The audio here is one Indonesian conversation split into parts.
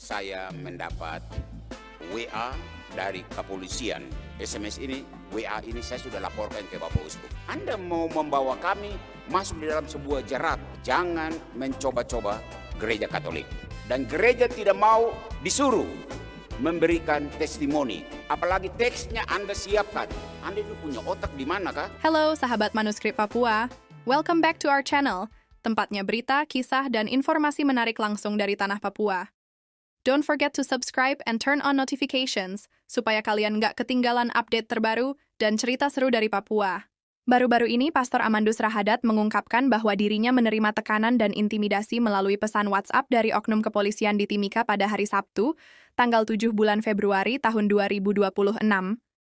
saya mendapat WA dari kepolisian. SMS ini, WA ini saya sudah laporkan ke Bapak Uskup. Anda mau membawa kami masuk di dalam sebuah jerat. Jangan mencoba-coba gereja Katolik. Dan gereja tidak mau disuruh memberikan testimoni. Apalagi teksnya Anda siapkan. Anda itu punya otak di mana kah? Halo sahabat manuskrip Papua, welcome back to our channel, tempatnya berita, kisah, dan informasi menarik langsung dari tanah Papua. Don't forget to subscribe and turn on notifications, supaya kalian nggak ketinggalan update terbaru dan cerita seru dari Papua. Baru-baru ini, Pastor Amandus Rahadat mengungkapkan bahwa dirinya menerima tekanan dan intimidasi melalui pesan WhatsApp dari oknum kepolisian di Timika pada hari Sabtu, tanggal 7 bulan Februari tahun 2026.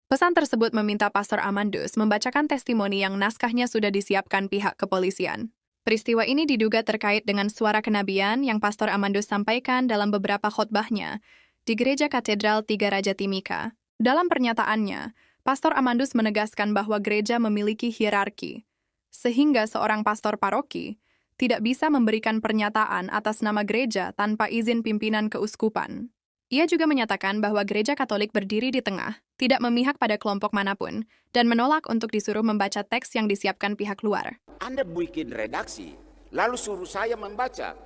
Pesan tersebut meminta Pastor Amandus membacakan testimoni yang naskahnya sudah disiapkan pihak kepolisian. Peristiwa ini diduga terkait dengan suara kenabian yang Pastor Amandus sampaikan dalam beberapa khotbahnya di Gereja Katedral Tiga Raja Timika. Dalam pernyataannya, Pastor Amandus menegaskan bahwa gereja memiliki hierarki, sehingga seorang pastor paroki tidak bisa memberikan pernyataan atas nama gereja tanpa izin pimpinan keuskupan. Ia juga menyatakan bahwa gereja Katolik berdiri di tengah, tidak memihak pada kelompok manapun, dan menolak untuk disuruh membaca teks yang disiapkan pihak luar. Anda bikin redaksi, lalu suruh saya membaca.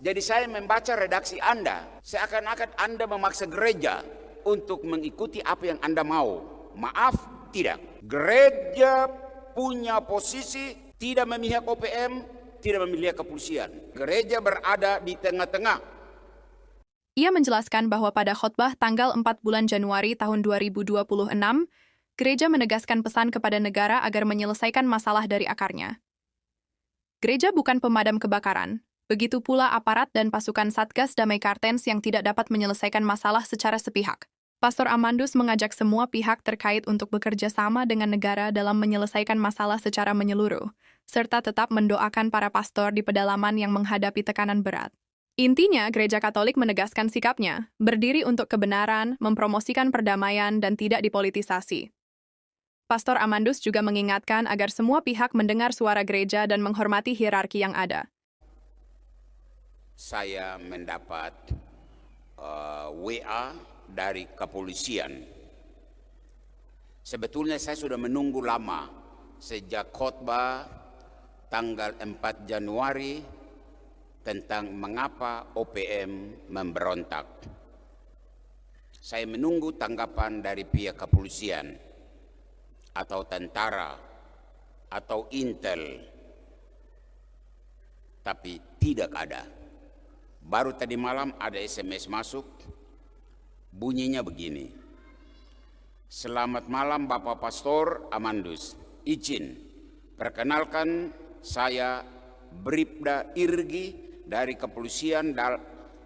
Jadi saya membaca redaksi Anda, seakan-akan Anda memaksa gereja untuk mengikuti apa yang Anda mau. Maaf, tidak. Gereja punya posisi tidak memihak OPM, tidak memihak kepolisian. Gereja berada di tengah-tengah. Ia menjelaskan bahwa pada khotbah tanggal 4 bulan Januari tahun 2026, gereja menegaskan pesan kepada negara agar menyelesaikan masalah dari akarnya. Gereja bukan pemadam kebakaran, begitu pula aparat dan pasukan Satgas Damai Kartens yang tidak dapat menyelesaikan masalah secara sepihak. Pastor Amandus mengajak semua pihak terkait untuk bekerja sama dengan negara dalam menyelesaikan masalah secara menyeluruh, serta tetap mendoakan para pastor di pedalaman yang menghadapi tekanan berat. Intinya, Gereja Katolik menegaskan sikapnya, berdiri untuk kebenaran, mempromosikan perdamaian, dan tidak dipolitisasi. Pastor Amandus juga mengingatkan agar semua pihak mendengar suara gereja dan menghormati hierarki yang ada. Saya mendapat WA dari kepolisian. Sebetulnya saya sudah menunggu lama, sejak khotbah tanggal 4 Januari, tentang mengapa OPM memberontak. Saya menunggu tanggapan dari pihak kepolisian, atau tentara, atau intel, tapi tidak ada. Baru tadi malam ada SMS masuk, bunyinya begini. Selamat malam Bapak Pastor Amandus, izin perkenalkan saya Bribda Irgi dari kepolisian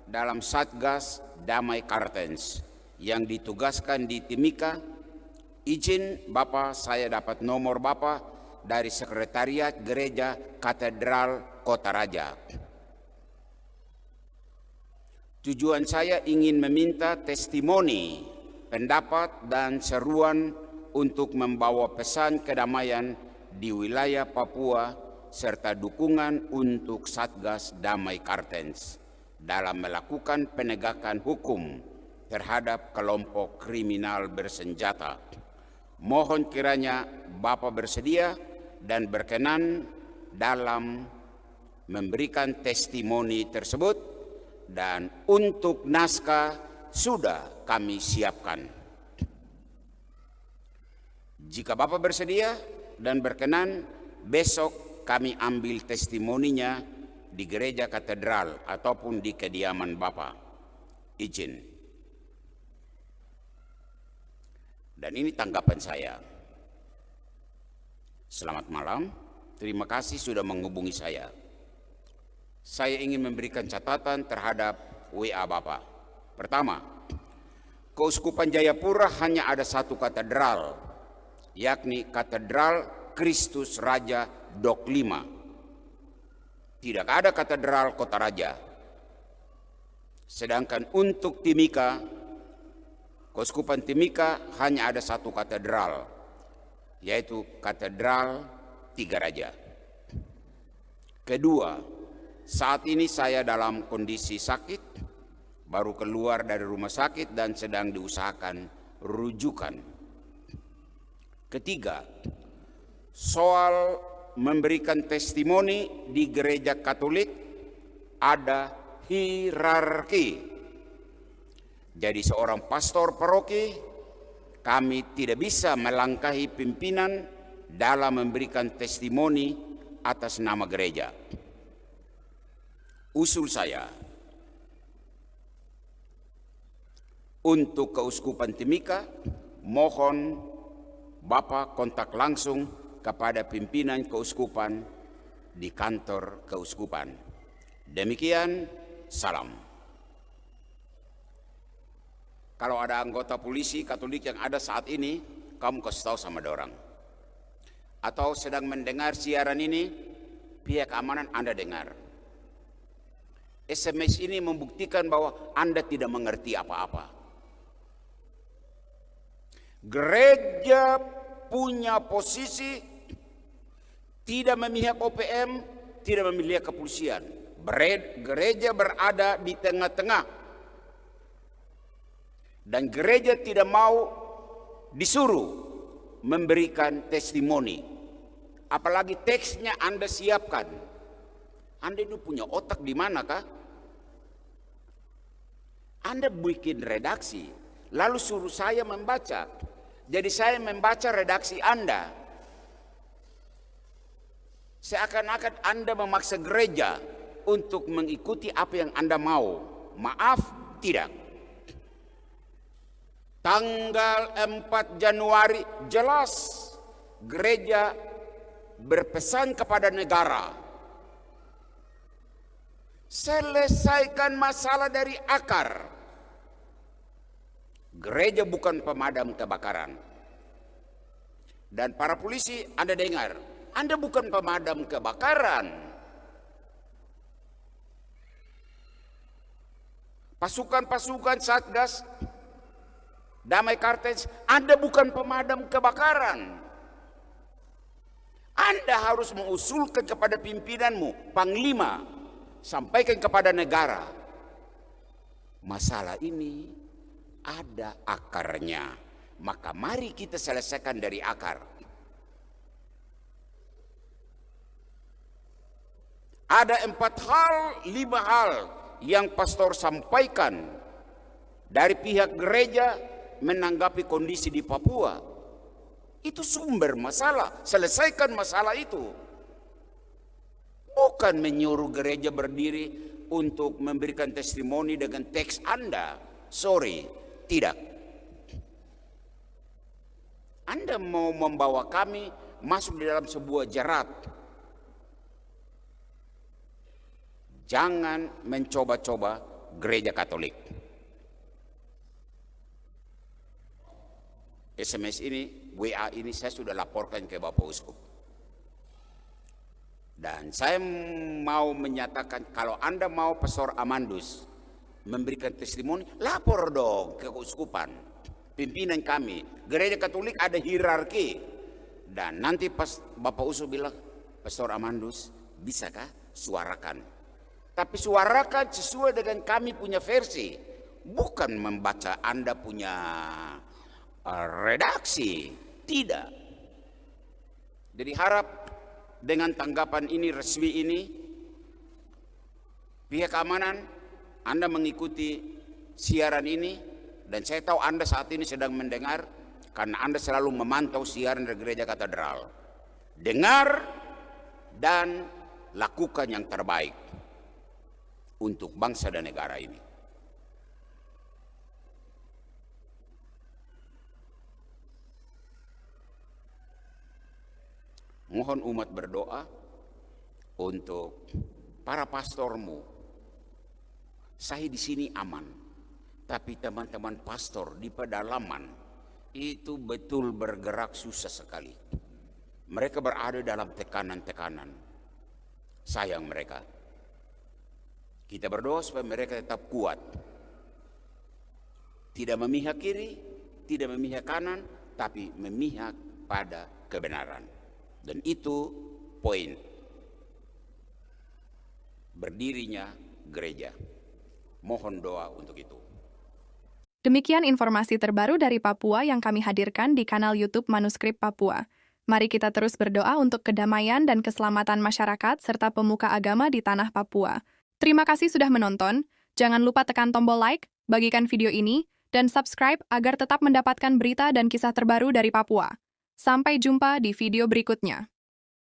dalam Satgas Damai Kartens yang ditugaskan di Timika. Izin Bapak, saya dapat nomor Bapak dari Sekretariat Gereja Katedral Kota Raja. Tujuan saya ingin meminta testimoni, pendapat dan seruan untuk membawa pesan kedamaian di wilayah Papua serta dukungan untuk Satgas Damai Kartens dalam melakukan penegakan hukum terhadap kelompok kriminal bersenjata. Mohon kiranya Bapak bersedia dan berkenan dalam memberikan testimoni tersebut, dan untuk naskah sudah kami siapkan. Jika Bapak bersedia dan berkenan, besok kami ambil testimoninya di gereja katedral ataupun di kediaman Bapak. Izin. Dan ini tanggapan saya. Selamat malam, terima kasih sudah menghubungi saya. Saya ingin memberikan catatan terhadap WA Bapak. Pertama, Keuskupan Jayapura hanya ada satu katedral, yakni Katedral Kristus Raja Dok 5. Tidak ada katedral Kota Raja. Sedangkan untuk Timika, Keuskupan Timika hanya ada satu katedral, yaitu Katedral Tiga Raja. Kedua, saat ini saya dalam kondisi sakit, baru keluar dari rumah sakit dan sedang diusahakan rujukan. Ketiga, soal memberikan testimoni di gereja Katolik ada hierarki. Jadi seorang pastor paroki, kami tidak bisa melangkahi pimpinan dalam memberikan testimoni atas nama gereja. Usul saya, untuk Keuskupan Timika, mohon Bapak kontak langsung kepada pimpinan keuskupan di kantor keuskupan. Demikian, salam. Kalau ada anggota polisi Katolik yang ada saat ini, kamu kasih tahu sama dorang. Atau sedang mendengar siaran ini, pihak keamanan Anda dengar. SMS ini membuktikan bahwa Anda tidak mengerti apa-apa. Gereja punya posisi tidak memihak OPM, tidak memihak kepolisian. Gereja berada di tengah-tengah. Dan gereja tidak mau disuruh memberikan testimoni. Apalagi teksnya Anda siapkan. Anda itu punya otak di manakah? Anda bikin redaksi, lalu suruh saya membaca. Jadi saya membaca redaksi Anda. Seakan-akan Anda memaksa gereja untuk mengikuti apa yang Anda mau. Maaf, tidak. Tanggal 4 Januari jelas gereja berpesan kepada negara. Selesaikan masalah dari akar. Gereja bukan pemadam kebakaran. Dan para polisi, Anda dengar, Anda bukan pemadam kebakaran. Pasukan-pasukan Satgas Damai Kartens, Anda bukan pemadam kebakaran. Anda harus mengusulkan kepada pimpinanmu, Panglima, sampaikan kepada negara. Masalah ini ada akarnya, maka mari kita selesaikan dari akar. Ada 4 hal, 5 hal yang pastor sampaikan dari pihak gereja menanggapi kondisi di Papua. Itu sumber masalah, selesaikan masalah itu. Bukan menyuruh gereja berdiri untuk memberikan testimoni dengan teks Anda. Sorry, tidak. Anda mau membawa kami masuk di dalam sebuah jerat. Jangan mencoba-coba gereja Katolik. SMS ini, WA ini saya sudah laporkan ke Bapak Uskup. Dan saya mau menyatakan kalau Anda mau Pastor Amandus memberikan testimoni, lapor dong ke keuskupan, pimpinan kami. Gereja Katolik ada hierarki. Dan nanti pas Bapak Uskup bilang, Pastor Amandus, bisakah suarakan? Tapi suarakan sesuai dengan kami punya versi. Bukan membaca Anda punya redaksi. Tidak. Jadi harap dengan tanggapan ini, resmi ini, pihak keamanan, Anda mengikuti siaran ini. Dan saya tahu Anda saat ini sedang mendengar, karena Anda selalu memantau siaran dari Gereja Katedral. Dengar dan lakukan yang terbaik untuk bangsa dan negara ini. Mohon umat berdoa untuk para pastormu. Saya di sini aman, tapi teman-teman pastor di pedalaman itu betul bergerak susah sekali. Mereka berada dalam tekanan-tekanan. Sayang mereka. Kita berdoa supaya mereka tetap kuat. Tidak memihak kiri, tidak memihak kanan, tapi memihak pada kebenaran. Dan itu poin berdirinya gereja. Mohon doa untuk itu. Demikian informasi terbaru dari Papua yang kami hadirkan di kanal YouTube Manuskrip Papua. Mari kita terus berdoa untuk kedamaian dan keselamatan masyarakat serta pemuka agama di tanah Papua. Terima kasih sudah menonton. Jangan lupa tekan tombol like, bagikan video ini, dan subscribe agar tetap mendapatkan berita dan kisah terbaru dari Papua. Sampai jumpa di video berikutnya.